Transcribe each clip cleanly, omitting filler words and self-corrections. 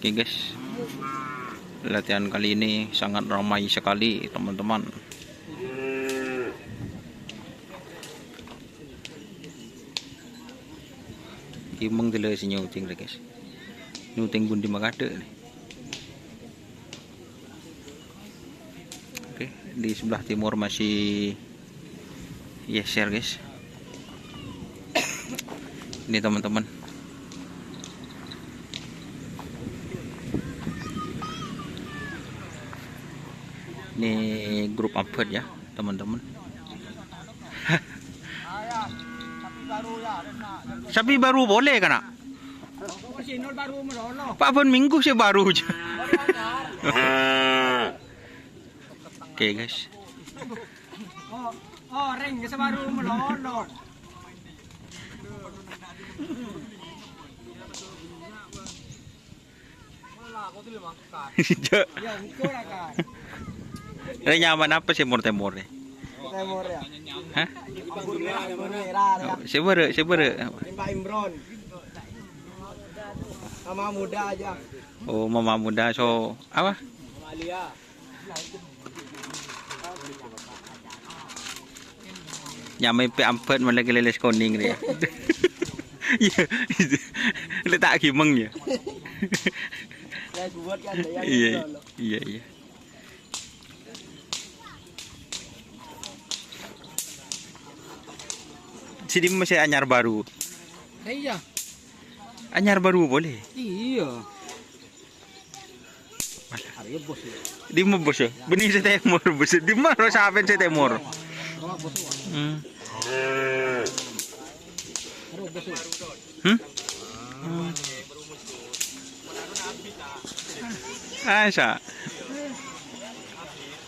Oke guys, latihan kali ini sangat ramai sekali teman-teman. Imeng dulu si nyuting guys, nyuting bundi makade nih. Oke, di sebelah timur masih yeser guys. Ini teman-teman. Ini grup upload ya teman-teman. Sapi baru boleh kan nak? Pak pun minggu sih baru aja. Oke guys. Oh ring baru melolot. Ini nyaman apa sih timur nih? Timur ya. Hah? Sebere. Pak Imron. Mama muda aja. Oh, mama muda so apa? Alia. Nyamai pe ampet malah leles koning dia. Iya. Letak gimeng ya. Iya. Sini masih anyar baru. Iya. Anyar baru boleh. Iya. Harga bos ya. Di mana bos ya? Benih saya temur bos. Di mana sahabat saya temur? Asa.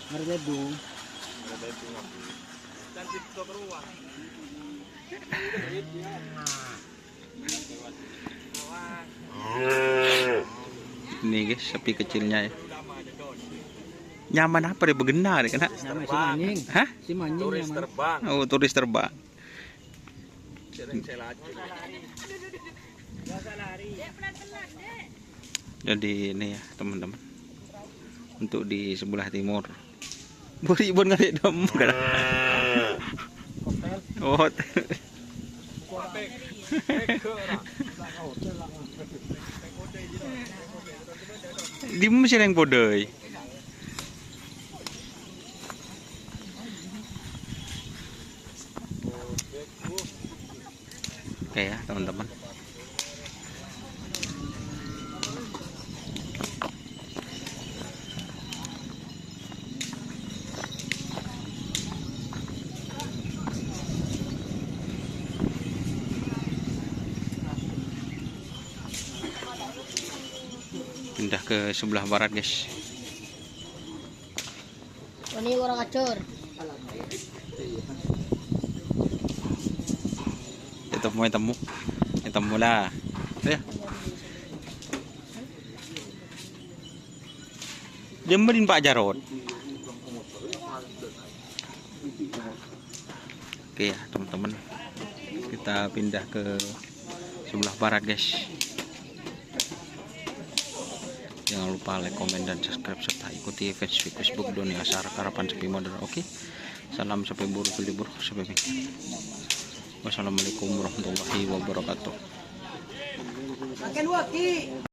Harga dong. Ini guys, sapi kecilnya ya. Nyaman apa deh begenar ya kena? Nama si Manjing. Hah? Si Manjing Turis terbang. Oh, turis terbang. Sering saya lacak. Jadi ini ya teman-teman, untuk di sebelah timur. Buri pun nggak ada kan? Oh, di mana sih yang bodoh? Oke ya teman-teman. Pindah ke sebelah barat guys. Ini orang acur. Temu lah. Ya. Jemberin Pak Jarod. Oke ya teman-teman, kita pindah ke sebelah barat guys. Jangan lupa like, komen, dan subscribe serta ikuti Facebook Doni Asar Karapan Sepi Modern. Oke. Salam sampai buru libur sampai minggu. Wassalamualaikum warahmatullahi wabarakatuh.